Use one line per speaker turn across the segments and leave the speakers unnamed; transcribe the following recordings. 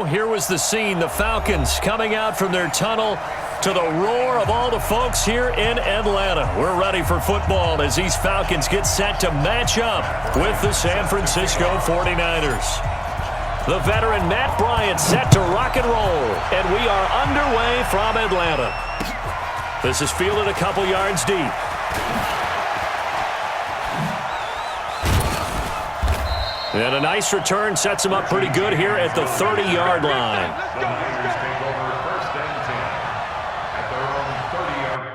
Here was the scene, the Falcons coming out from their tunnel to the roar of all the folks here in Atlanta. We're ready for football as these Falcons get set to match up with the San Francisco 49ers. The veteran Matt Bryant set to rock and roll, and we are underway from Atlanta. This is fielded a couple yards deep. And a nice return sets him up pretty good here at the 30-yard line.
The Niners take over 1st and 10 at their own 30-yard.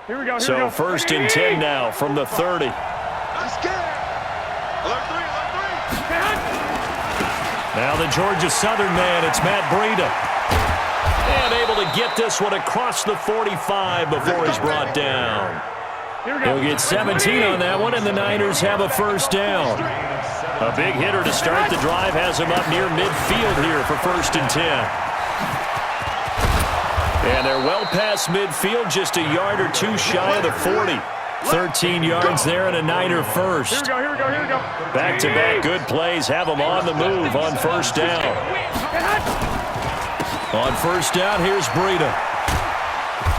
Here we go.
So 1st and 10 now from the 30.
Let's get it. Alert three.
Now the Georgia Southern man, it's Matt Breida. And able to get this one across the 45 before he's brought down. He'll get 17 on that one, and the Niners have a 1st down. A big hitter to start the drive has him up near midfield here for 1st and 10. And they're well past midfield, just a yard or two shy of the 40. 13 yards there and a Niner first.
Here we go.
Back-to-back good plays have them on the move on 1st down. On 1st down, here's Breida.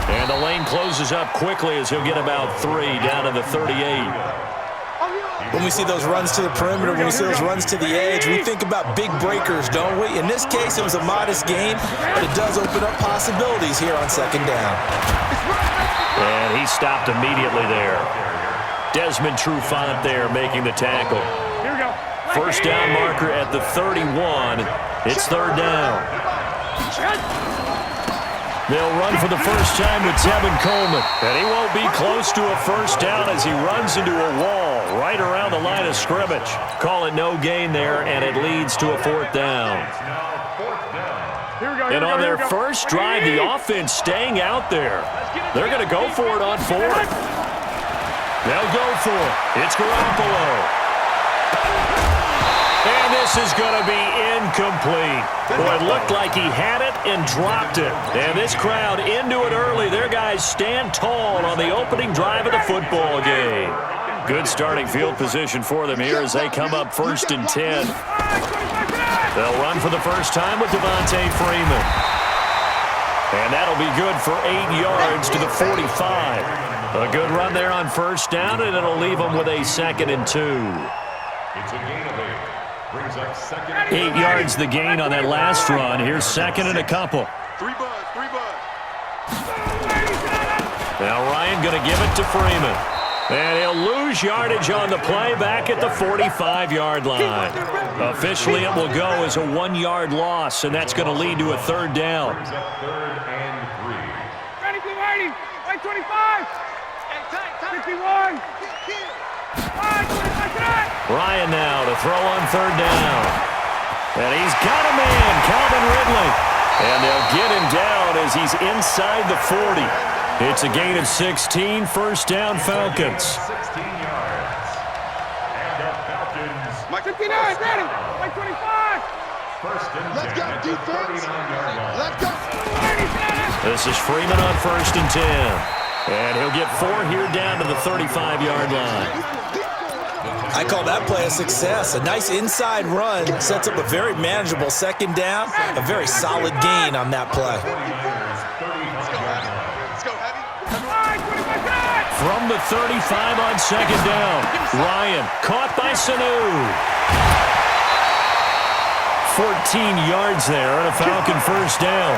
And the lane closes up quickly as he'll get about 3 down to the 38.
When we see those runs to the perimeter, when we see those runs to the edge, we think about big breakers, don't we? In this case, it was a modest gain, but it does open up possibilities here on 2nd down.
And he stopped immediately there. Desmond Trufant there making the tackle.
Here we go.
1st down marker at the 31. It's 3rd down. They'll run for the first time with Tevin Coleman. And he won't be close to a 1st down as he runs into a wall right around the line of scrimmage. Call it no gain there, and it leads to a 4th down. And on their first drive, the offense staying out there. They're going to go for it on 4th. They'll go for it. It's Garoppolo. And this is going to be incomplete. Boy, it looked like he had it and dropped it. And this crowd into it early. Their guys stand tall on the opening drive of the football game. Good starting field position for them here as they come up 1st and 10. They'll run for the first time with Devontae Freeman. And that'll be good for 8 yards to the 45. A good run there on 1st down, and it'll leave them with a 2nd and 2.
It's a gain of 8. Brings up 2nd.
8 yards the gain on that last run. Here's 2nd and a couple.
3 buzz.
Now Ryan going to give it to Freeman. And he'll lose yardage on the play back at the 45-yard line. Officially, it will go as a 1-yard loss, and that's going to lead to a 3rd down.
Brings up 3rd and 3.
Ready, 25. 51.
Ryan now to throw on 3rd down. And he's got a man, Calvin Ridley. And they'll get him down as he's inside the 40. It's a gain of 16, 1st down Falcons.
16 yards. And the Falcons.
59, ready. 25.
1st and 10
Let's go,
at the
defense.
39-yard line.
Let's go.
This is Freeman on 1st and 10. And he'll get 4 here down to the 35-yard line.
I call that play a success. A nice inside run sets up a very manageable 2nd down, a very solid gain on that play.
Let's go, heavy.
From the 35 on 2nd down, Ryan caught by Sanu. 14 yards there and a Falcon 1st down.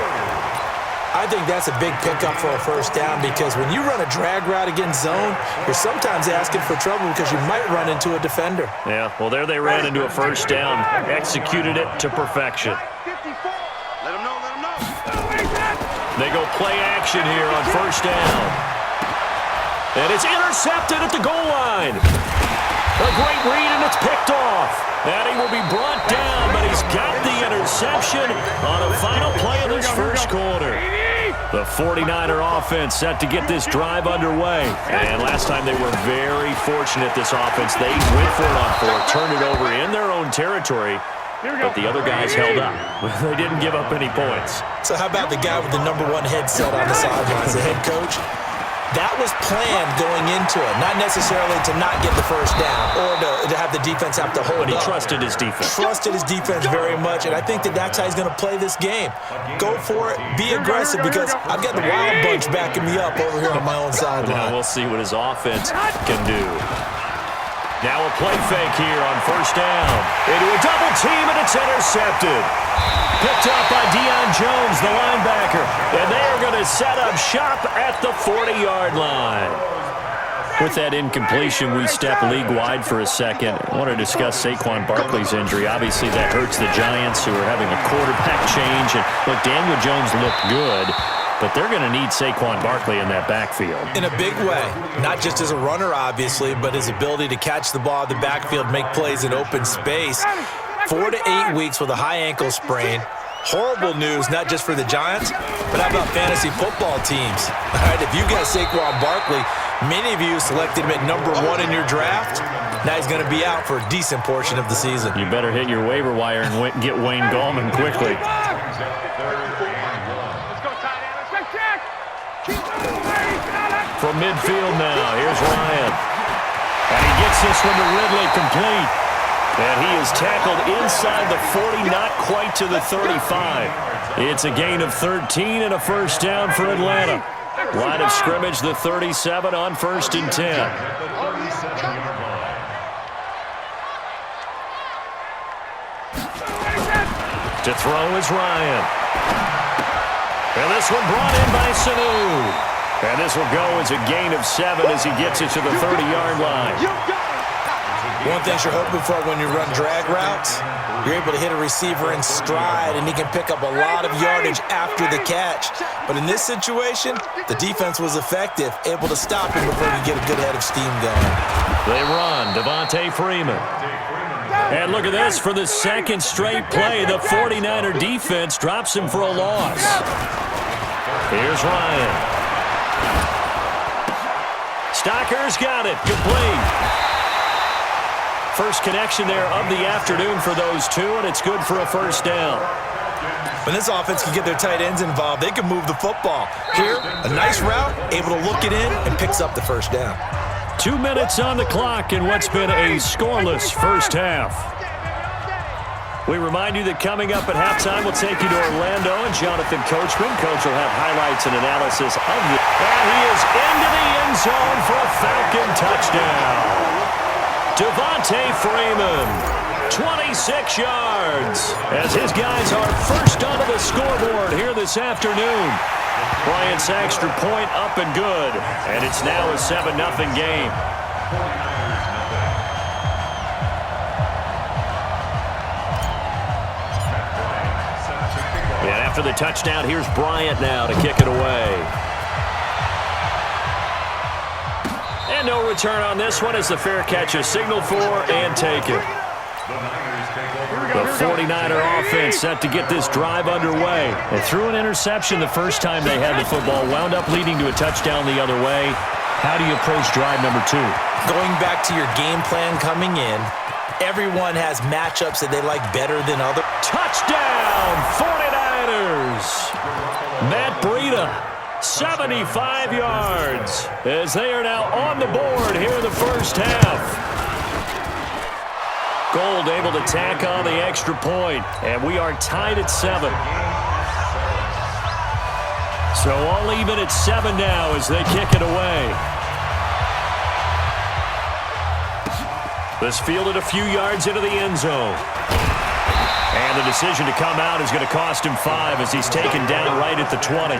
I think that's a big pickup for a 1st down because when you run a drag route against zone, you're sometimes asking for trouble because you might run into a defender.
Yeah, well, there they ran into a 1st down, executed it to perfection.
Let him know.
They go play action here on 1st down. And it's intercepted at the goal line. A great read, and it's picked off. And he will be brought down, but he's got the interception on a final play of this first quarter. The 49er offense set to get this drive underway. And last time they were very fortunate, this offense. They went for it on fourth, turned it over in their own territory, but the other guys held up. They didn't give up any points.
So how about the guy with the #1 headset on the sidelines, the head coach? That was planned going into it, not necessarily to not get the first down or to have the defense have to hold
But he
up.
trusted his defense.
Trusted his defense very much, and I think that's how he's going to play this game. Go for it, be aggressive, because I've got the Wild Bunch backing me up over here on my own sideline.
Well, we'll see what his offense can do. Now a play fake here on first down. Into a double team, and it's intercepted. Picked up by Deion Jones, the linebacker. And they are going to set up shop at the 40-yard line. With that incompletion, we step league-wide for a second. I want to discuss Saquon Barkley's injury. Obviously, that hurts the Giants, who are having a quarterback change. And look, Daniel Jones looked good, but they're going to need Saquon Barkley in that backfield.
In a big way, not just as a runner, obviously, but his ability to catch the ball in the backfield, make plays in open space. 4 to 8 weeks with a high ankle sprain. Horrible news, not just for the Giants, but how about fantasy football teams? All right, if you got Saquon Barkley, many of you selected him at #1 in your draft. Now he's going to be out for a decent portion of the season.
You better hit your waiver wire and get Wayne Gallman quickly. From midfield now, here's Ryan. And he gets this one to Ridley, complete. And he is tackled inside the 40, not quite to the 35. It's a gain of 13 and a first down for Atlanta. Line of scrimmage, the 37 on 1st and 10. To throw is Ryan. And this one brought in by Sanu. And this will go as a gain of 7 as he gets it to the 30-yard line.
One thing you're hoping for when you run drag routes, you're able to hit a receiver in stride, and he can pick up a lot of yardage after the catch. But in this situation, the defense was effective, able to stop him before he could get a good head of steam going.
They run, Devontae Freeman. And look at this, for the second straight play, the 49er defense drops him for a loss. Here's Ryan. Stocker's got it, complete. First connection there of the afternoon for those two, and it's good for a first down.
When this offense can get their tight ends involved, they can move the football. Here, a nice route, able to look it in, and picks up the first down.
2 minutes on the clock in what's been a scoreless first half. We remind you that coming up at halftime, we'll take you to Orlando and Jonathan Coachman. Coach will have highlights and analysis of the... And he is into the end zone for a Falcon touchdown. Devontae Freeman, 26 yards, as his guys are first onto the scoreboard here this afternoon. Bryant's extra point up and good, and it's now a 7-0 game. And after the touchdown, here's Bryant now to kick it away. And no return on this one as the fair catch is signaled for and taken. The 49er offense set to get this drive underway. They threw an interception the first time they had the football, wound up leading to a touchdown the other way. How do you approach drive number 2?
Going back to your game plan coming in, everyone has matchups that they like better than others.
Touchdown, 49ers! Matt Breida. 75 yards as they are now on the board here in the first half. Gold able to tack on the extra point, and we are tied at 7. So all even at 7 now as they kick it away. This fielded a few yards into the end zone. And the decision to come out is going to cost him 5 as he's taken down right at the 20.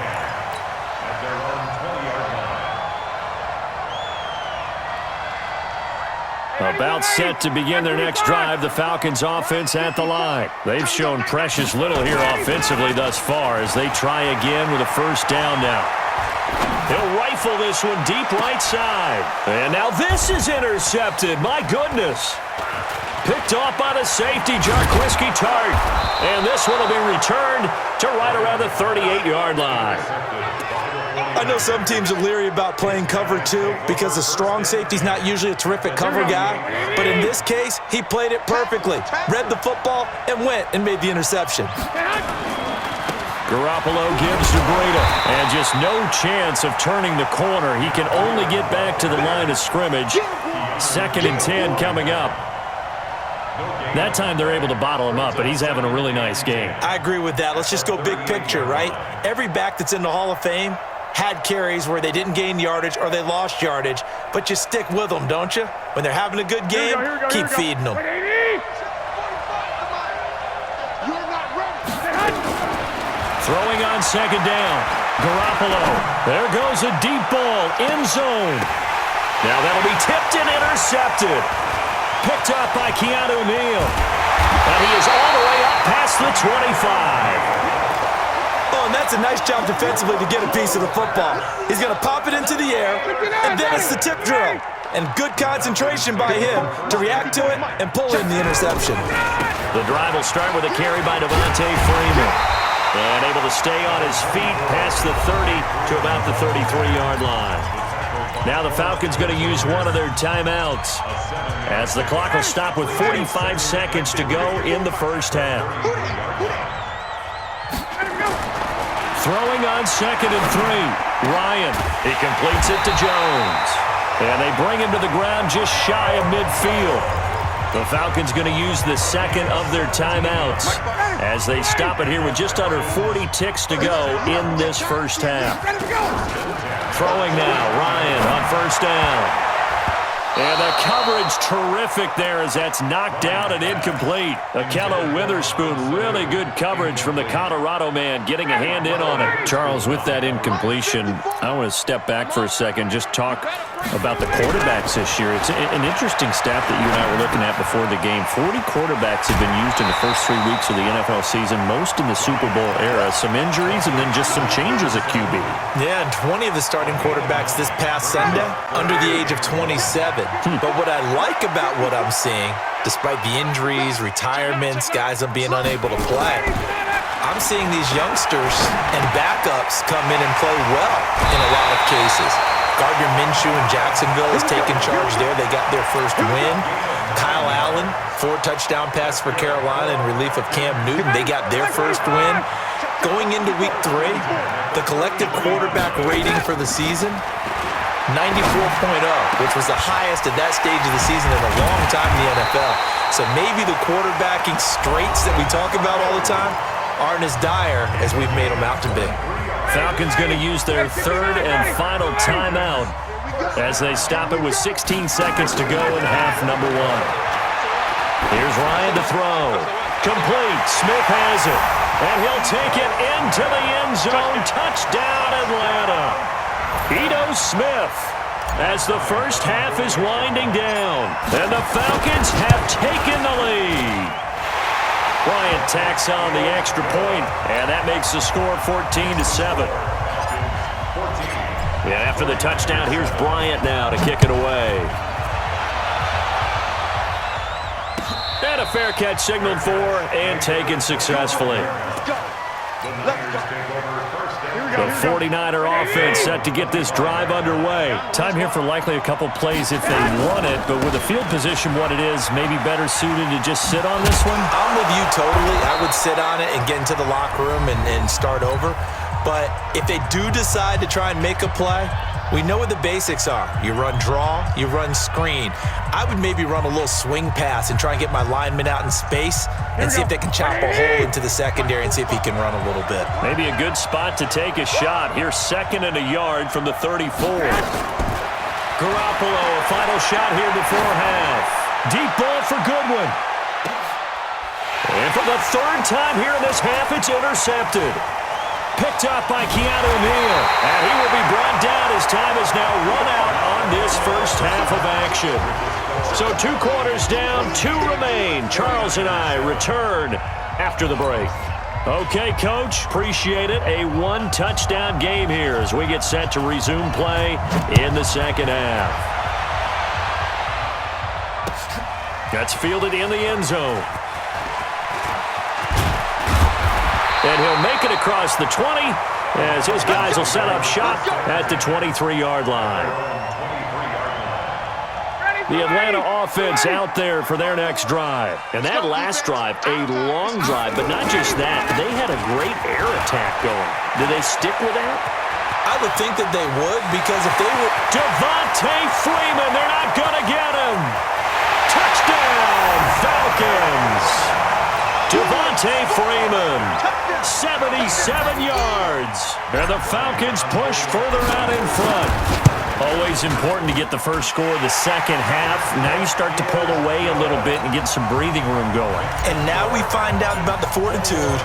About set to begin their next drive, the Falcons offense at the line. They've shown precious little here offensively thus far as they try again with a first down now. He'll rifle this one deep right side. And now this is intercepted. My goodness. Picked off by the safety, Jarquiski Tart. And this one will be returned to right around the 38-yard line.
I know some teams are leery about playing cover 2 because the strong safety's not usually a terrific cover guy. But in this case, he played it perfectly. Read the football and went and made the interception.
Garoppolo gives to Breida. And just no chance of turning the corner. He can only get back to the line of scrimmage. 2nd and 10 coming up. That time they're able to bottle him up, but he's having a really nice game.
I agree with that. Let's just go big picture, right? Every back that's in the Hall of Fame had carries where they didn't gain yardage or they lost yardage, but you stick with them, don't you? When they're having a good game, keep feeding them.
Throwing on 2nd down. Garoppolo. There goes a deep ball. End zone. Now that'll be tipped and intercepted. Picked up by Keanu Neal. And he is all the way up past the 25.
Oh, and that's a nice job defensively to get a piece of the football. He's going to pop it into the air, and then it's the tip drill. And good concentration by him to react to it and pull in the interception.
The drive will start with a carry by Devontae Freeman. And able to stay on his feet past the 30 to about the 33-yard line. Now the Falcons going to use one of their timeouts as the clock will stop with 45 seconds to go in the first half. Throwing on 2nd and 3. Ryan. He completes it to Jones. And they bring him to the ground just shy of midfield. The Falcons going to use the 2nd of their timeouts as they stop it here with just under 40 ticks to go in this first half. Throwing now, Ryan on 1st down. And the coverage terrific there as that's knocked down and incomplete. Akello Witherspoon, really good coverage from the Colorado man, getting a hand in on it. Charles, with that incompletion, I want to step back for a second, just talk about the quarterbacks this year. It's an interesting stat that you and I were looking at before the game. 40 quarterbacks have been used in the first 3 weeks of the NFL season, most in the Super Bowl era. Some injuries and then just some changes at QB.
Yeah, and 20 of the starting quarterbacks this past Sunday under the age of 27. But what I like about what I'm seeing, despite the injuries, retirements, guys being unable to play, I'm seeing these youngsters and backups come in and play well in a lot of cases. Gardner Minshew in Jacksonville has taken charge there. They got their first win. Kyle Allen, 4-touchdown pass for Carolina in relief of Cam Newton. They got their first win. Going into week 3, the collective quarterback rating for the season, 94.0, which was the highest at that stage of the season in a long time in the NFL. So maybe the quarterbacking straits that we talk about all the time aren't as dire as we've made them out to be.
Falcons going to use their 3rd and final timeout as they stop it with 16 seconds to go in half number 1. Here's Ryan to throw. Complete. Smith has it. And he'll take it into the end zone. Touchdown, Atlanta. Ito Smith as the first half is winding down. And the Falcons have taken the lead. Bryant tacks on the extra point, and that makes the score 14-7. Yeah, after the touchdown, here's Bryant now to kick it away. And a fair catch signaled for and taken successfully. The 49er offense set to get this drive underway. Time here for likely a couple plays if they want it, but with the field position what it is, maybe better suited to just sit on this one?
I'm with you totally. I would sit on it and get into the locker room and start over. But if they do decide to try and make a play, we know what the basics are. You run draw, you run screen. I would maybe run a little swing pass and try and get my lineman out in space and see if they can chop a hole into the secondary and see if he can run a little bit.
Maybe a good spot to take a shot. Here's 2nd and a yard from the 34. Garoppolo, a final shot here before half. Deep ball for Goodwin. And for the 3rd time here in this half, it's intercepted. Picked up by Keanu Neal. And he will be brought down as time is now run out on this first half of action. So 2 quarters down, 2 remain. Charles and I return after the break. Okay, Coach, appreciate it. A one-touchdown game here as we get set to resume play in the second half. That's fielded in the end zone. And he'll make it across the 20 as his guys will set up shop at the 23-yard line. The Atlanta offense out there for their next drive. And that last drive, a long drive, but not just that. They had a great air attack going. Do they stick with that?
I would think that they would, because if they were...
Devontae Freeman, they're not going to get him. Touchdown, Falcons. Devontae Freeman, 77 yards. And the Falcons push further out in front. Always important to get the first score of the second half. Now you start to pull away a little bit and get some breathing room going.
And now we find out about the fortitude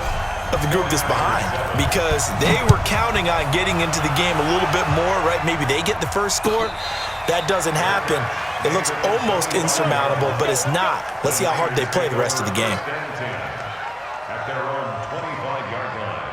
of the group that's behind, because they were counting on getting into the game a little bit more, right? Maybe they get the first score. That doesn't happen. It looks almost insurmountable, but it's not. Let's see how hard they play the rest of the game.
At their own 25-yard line.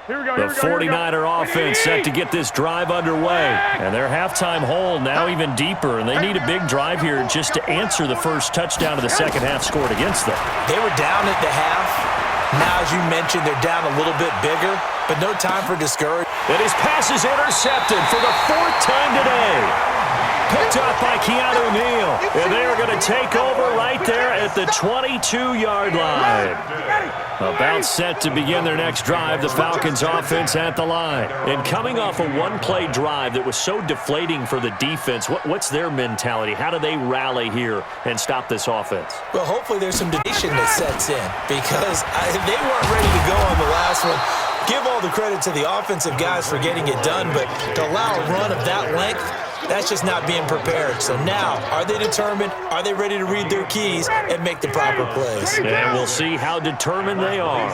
Here we go.
The 49er offense set to get this drive underway. And their halftime hole now even deeper, and they need a big drive here just to answer the first touchdown of the second half scored against them.
They were down at the half. Now, as you mentioned, they're down a little bit bigger, but no time for discouragement.
And his pass is intercepted for the fourth time today. Picked up by Keanu Neal. And they are going to take over right there at the 22-yard line. About set to begin their next drive, the Falcons offense at the line. And coming off a one-play drive that was so deflating for the defense, what's their mentality? How do they rally here and stop this offense?
Well, hopefully there's some dedication that sets in, because they weren't ready to go on the last one. Give all the credit to the offensive guys for getting it done, but to allow a run of that length, that's just not being prepared. So now, are they determined? Are they ready to read their keys and make the proper plays?
And we'll see how determined they are.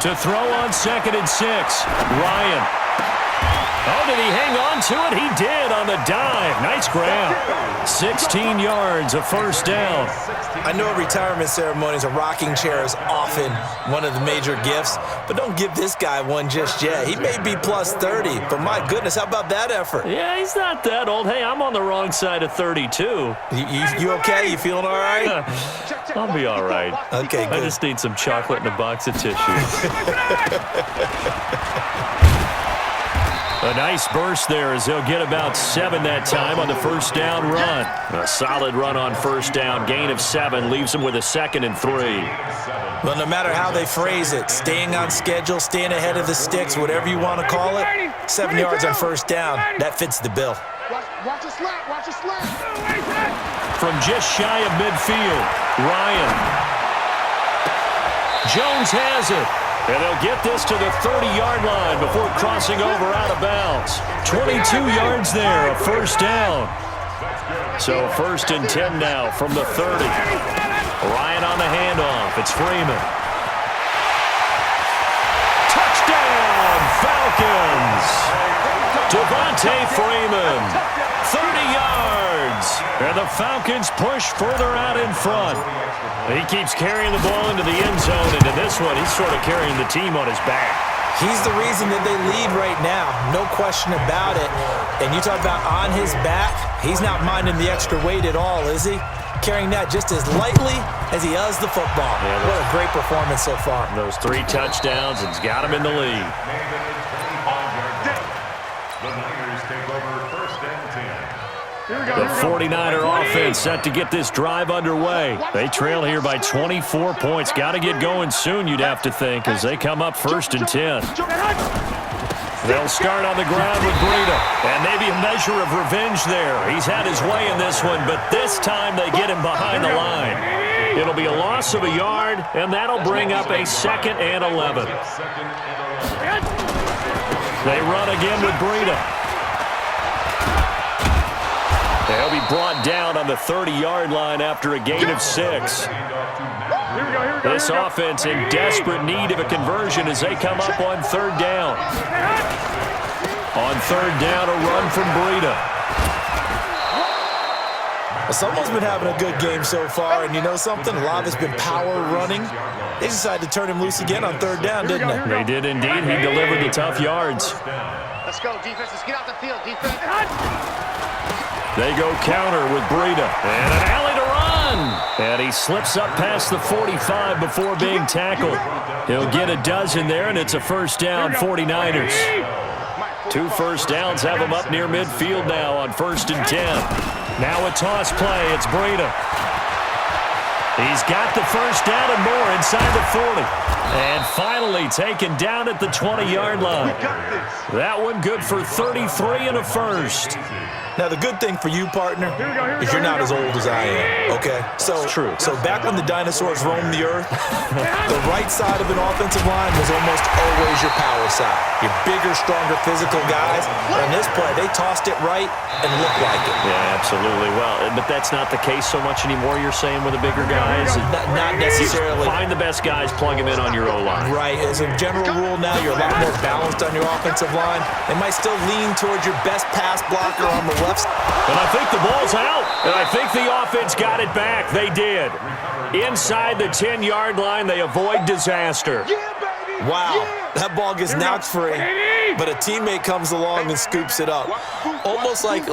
To throw on 2nd and 6, Ryan. Oh, did he hang on to it? He did on the dive. Nice grab. 16 yards, a first down.
I know at retirement ceremonies, a rocking chair is often one of the major gifts, but don't give this guy one just yet. He may be plus 30, but my goodness, how about that effort?
Yeah, he's not that old. Hey, I'm on the wrong side of 32.
You okay? You feeling all right?
I'll be all right.
Okay, good.
I just need some chocolate and a box of tissues. A nice burst there as they'll get about 7 that time on the first down run. A solid run on first down. Gain of 7 leaves them with a 2nd and 3.
Well, no matter how they phrase it, staying on schedule, staying ahead of the sticks, whatever you want to call it, 7 yards on first down, that fits the bill.
Watch a slant, watch a slant.
From just shy of midfield, Ryan. Jones has it. And they'll get this to the 30-yard line before crossing over out of bounds. 22 yards there, a first down. So 1st and 10 now from the 30. Ryan on the handoff. It's Freeman. Touchdown, Falcons. Devontae Freeman, 30 yards. And the Falcons push further out in front. He keeps carrying the ball into the end zone, and in this one, he's sort of carrying the team on his back.
He's the reason that they lead right now, no question about it. And you talk about on his back, he's not minding the extra weight at all, is he? Carrying that just as lightly as he does the football. Yeah, what a great performance so far.
Those 3 touchdowns, and he's got him in the lead.
The Niners take over 1st and 10.
The 49er offense set to get this drive underway. They trail here by 24 points. Got to get going soon, you'd have to think, as they come up 1st and 10. They'll start on the ground with Breida. And maybe a measure of revenge there. He's had his way in this one, but this time they get him behind the line. It'll be a loss of a yard, and that'll bring up a 2nd and 11. They run again with Breida. They'll be brought down on the 30-yard line after a gain of 6. This offense in desperate need of a conversion as they come up on 3rd down. On third down, a run from Breida.
Well, someone's been having a good game so far, and you know something? A lot of it's been power running. They decided to turn him loose again on third down, didn't they?
They did indeed. He delivered the tough yards.
Let's go, defense. Let's get out the field, defense.
They go counter with Breida. And an alley to run. And he slips up past the 45 before being tackled. He'll get a dozen there, and it's a first down, 49ers. 2 first downs have him up near midfield now on 1st and 10. Now a toss play. It's Breida. He's got the first down and more inside the 40. And finally taken down at the 20-yard line. That one good for 33 and a first.
Now, the good thing for you, partner, is you're not as old as I am, okay? So,
true.
So back when the dinosaurs roamed the earth, the right side of an offensive line was almost always your power side. Your bigger, stronger, physical guys. And in this play, they tossed it right and looked like it.
Yeah, absolutely. Well, but that's not the case so much anymore, you're saying, with the bigger guys?
Not necessarily.
Find the best guys, plug them in on your O-line.
Right. As a general rule now, you're a lot more balanced on your offensive line. They might still lean towards your best pass blocker on the left.
And I think the ball's out. And I think the offense got it back. They did. Inside the 10-yard line, they avoid disaster.
Wow. That ball gets knocked free, but a teammate comes along and scoops it up. It's almost like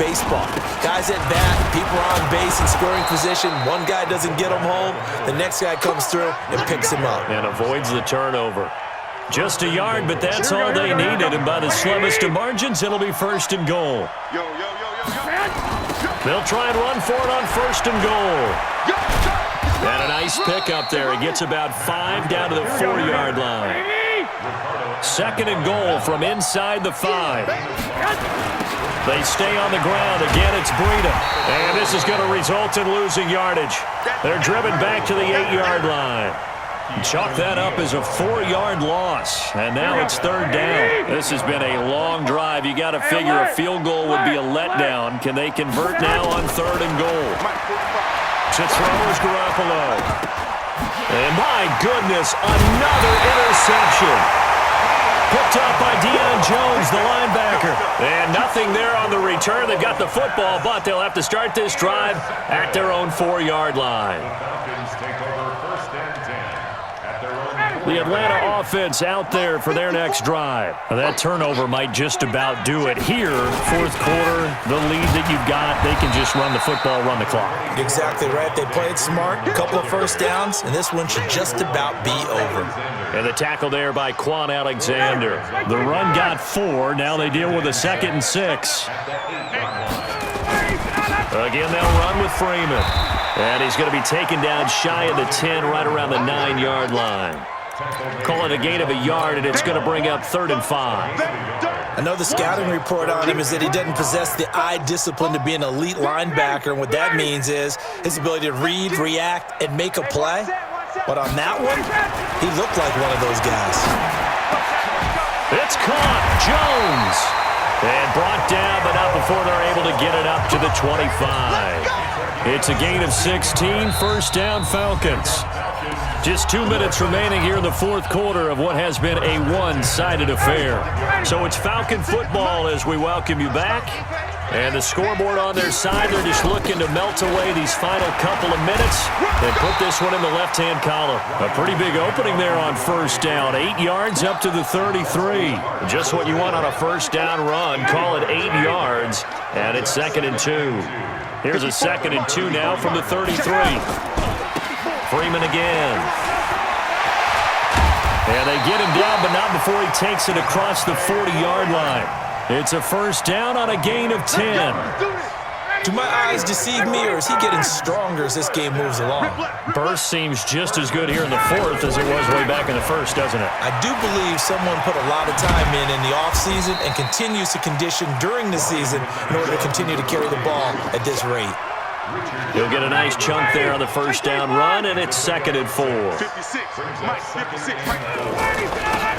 baseball. Guys at bat, people are on base in scoring position. One guy doesn't get him home. The next guy comes through and picks him up.
And avoids the turnover. Just a yard, but that's all they needed. And by the slimmest of margins, it'll be 1st and goal. They'll try and run for it on 1st and goal. And a nice pick up there. He gets about 5 down to the 4-yard line. 2nd and goal from inside the 5. They stay on the ground. Again, it's Breida. And this is going to result in losing yardage. They're driven back to the 8-yard line. Chalk that up as a 4-yard loss. And now it's 3rd down. This has been a long drive. You got to figure a field goal would be a letdown. Can they convert now on 3rd and goal? To throw is Garoppolo. And my goodness, another interception. Picked up by Deion Jones, the linebacker. And nothing there on the return. They've got the football, but they'll have to start this drive at their own 4-yard line. The Atlanta offense out there for their next drive. That turnover might just about do it here. 4th quarter, the lead that you've got, they can just run the football, run the clock.
Exactly right. They played smart, a couple of first downs, and this one should just about be over.
And the tackle there by Quan Alexander. The run got 4. Now they deal with a 2nd and 6. Again, they'll run with Freeman. And he's going to be taken down shy of the 10, right around the 9-yard line. Call it a gain of a yard, and it's going to bring up 3rd and 5.
I know the scouting report on him is that he doesn't possess the eye discipline to be an elite linebacker, and what that means is his ability to read, react, and make a play. But on that one, he looked like one of those guys.
It's caught. Jones. And brought down, but not before they're able to get it up to the 25. It's a gain of 16, 1st down Falcons. Just 2 minutes remaining here in the 4th quarter of what has been a one-sided affair. So it's Falcon football as we welcome you back. And the scoreboard on their side, they're just looking to melt away these final couple of minutes and put this one in the left-hand column. A pretty big opening there on 1st down. 8 yards up to the 33. Just what you want on a 1st down run. Call it 8 yards, and it's 2nd and 2. Here's a 2nd and 2 now from the 33. Freeman again. And they get him down, but not before he takes it across the 40-yard line. It's a 1st down on a gain of 10.
Do my eyes deceive me, or is he getting stronger as this game moves along?
Burst seems just as good here in the 4th as it was way back in the 1st, doesn't it?
I do believe someone put a lot of time in the offseason and continues to condition during the season in order to continue to carry the ball at this rate.
He'll get a nice chunk there on the 1st down run, and it's 2nd and 4.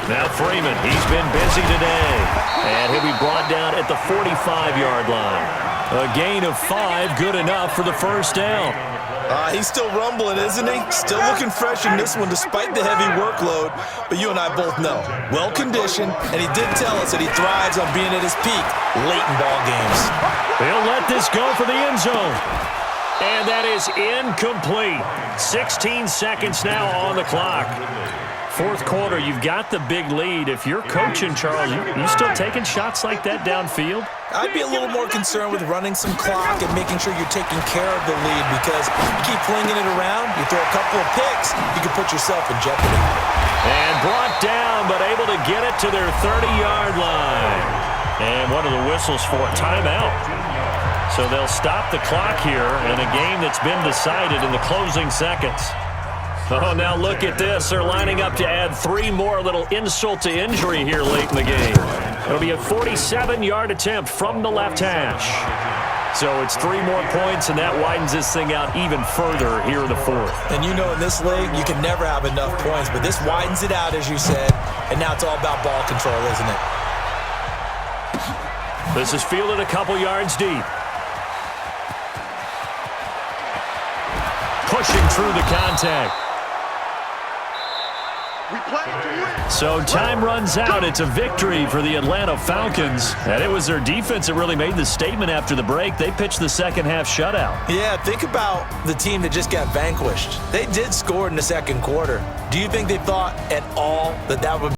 Now Freeman, he's been busy today, and he'll be brought down at the 45-yard line. A gain of 5, good enough for the 1st down.
He's still rumbling, isn't he? Still looking fresh in this one despite the heavy workload. But you and I both know, well-conditioned, and he did tell us that he thrives on being at his peak late in ball games.
He'll let this go for the end zone. And that is incomplete. 16 seconds now on the clock. Fourth quarter, you've got the big lead. If you're coaching, Charles, you still taking shots like that downfield?
I'd be a little more concerned with running some clock and making sure you're taking care of the lead, because you keep flinging it around, you throw a couple of picks, you can put yourself in jeopardy.
And brought down, but able to get it to their 30-yard line. And one of the whistles for a timeout. So they'll stop the clock here in a game that's been decided in the closing seconds. Oh, now look at this. They're lining up to add 3 more, a little insult to injury here late in the game. It'll be a 47-yard attempt from the left hash. So it's 3 more points, and that widens this thing out even further here in the fourth.
And you know in this league, you can never have enough points, but this widens it out, as you said, and now it's all about ball control, isn't it?
This is fielded a couple yards deep. Pushing through the contact. So time runs out. It's a victory for the Atlanta Falcons. And it was their defense that really made the statement after the break. They pitched the second half shutout.
Yeah, think about the team that just got vanquished. They did score in the second quarter. Do you think they thought at all that that would